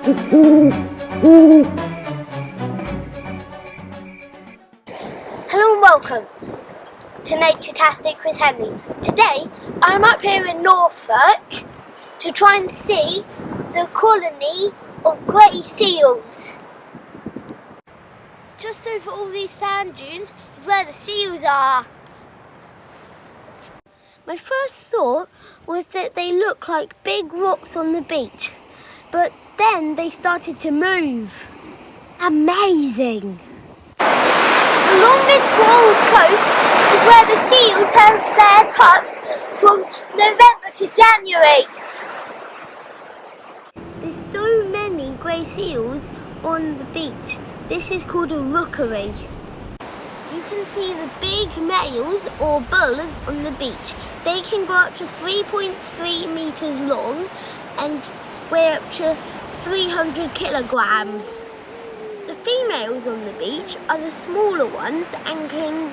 Hello and welcome to Naturetastic with Henry. Today I'm up here in Norfolk to try and see the colony of grey seals. Just over all these sand dunes is where the seals are. My first thought was that they look like big rocks on the beach, but then they started to move. Amazing! Along this wild coast is where the seals have their pups from November to January. There's so many grey seals on the beach. This is called a rookery. You can see the big males or bulls on the beach. They can grow up to 3.3 metres long and weigh up to 300 kilograms. The females on the beach are the smaller ones and can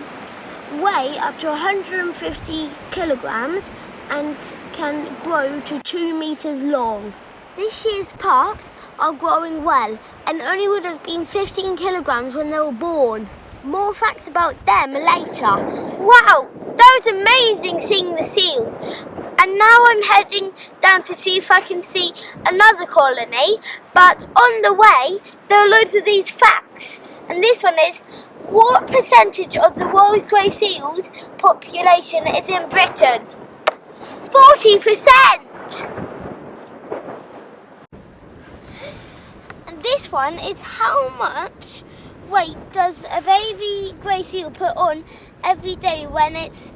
weigh up to 150 kilograms and can grow to 2 metres long. This year's pups are growing well and only would have been 15 kilograms when they were born. More facts about them later. Wow, that was amazing seeing the seals. And now I'm heading down to see if I can see another colony. But on the way, there are loads of these facts. And this one is, what percentage of the world's grey seals population is in Britain? 40%! And this one is how much weight does a baby grey seal put on every day when it's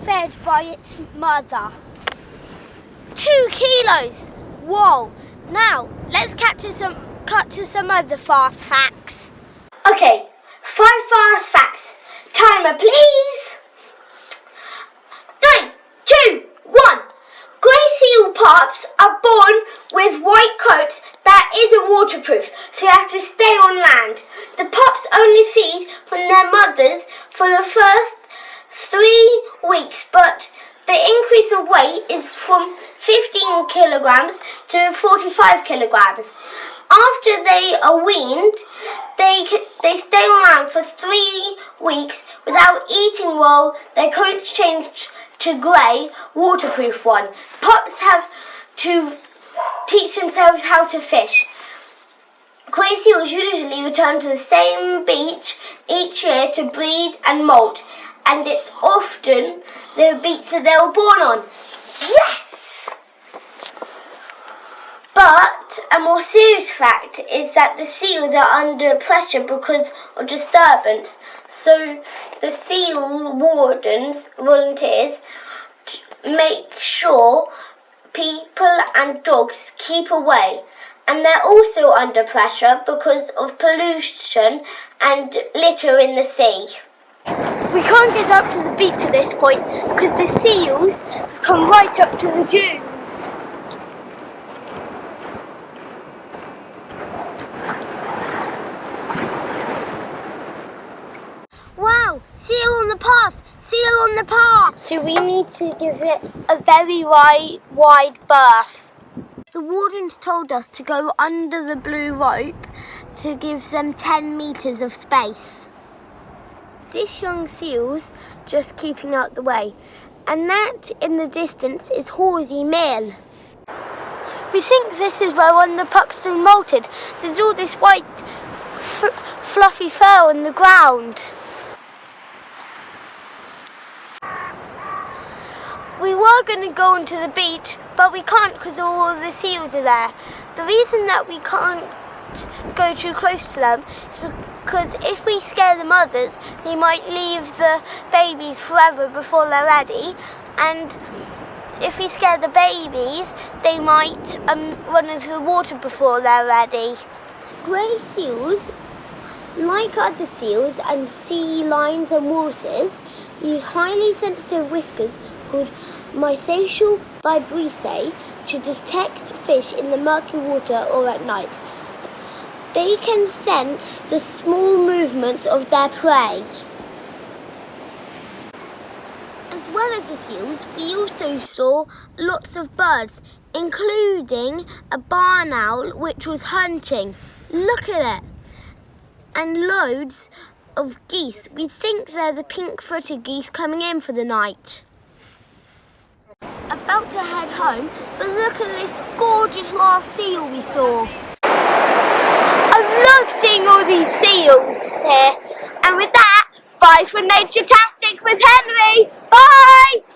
fed by its mother? 2 kilos! Whoa! Now, let's cut to some other fast facts. Okay, 5 fast facts. Timer, please! 3, 2, 1. Grey seal pups are born with white coats that isn't waterproof, so you have to stay on land. The pups only feed from their mothers for the first 3 weeks, but the increase of weight is from 15 kilograms to 45 kilograms. After they are weaned, they stay on land for 3 weeks without eating while their coats change to grey, waterproof one. Pups have to teach themselves how to fish. Grey seals usually return to the same beach each year to breed and molt, and it's often the beach that they were born on. Yes! But a more serious fact is that the seals are under pressure because of disturbance. So the seal volunteers, make sure people and dogs keep away. And they're also under pressure because of pollution and litter in the sea. We can't get up to the beach at this point because the seals have come right up to the dunes. Wow, seal on the path! Seal on the path! So we need to give it a very wide berth. The wardens told us to go under the blue rope to give them 10 metres of space. This young seal's just keeping out the way, and that in the distance is Horsey Mill. We think this is where one of the pups are molted. There's all this white fluffy fur on the ground. We were going to go onto the beach, but we can't because all the seals are there. The reason that we can't go too close to them is because if we scare the mothers, they might leave the babies forever before they're ready, and if we scare the babies, they might run into the water before they're ready. Grey seals, like other seals and sea lions and walruses, use highly sensitive whiskers called mycetial vibrissae to detect fish in the murky water or at night. They can sense the small movements of their prey. As well as the seals, we also saw lots of birds. including a barn owl which was hunting. Look at it. And loads of geese. We think they're the pink-footed geese coming in for the night. About to head home, but look at this gorgeous last seal we saw. I love seeing all these seals here. And with that, bye from Naturetastic with Henry. Bye!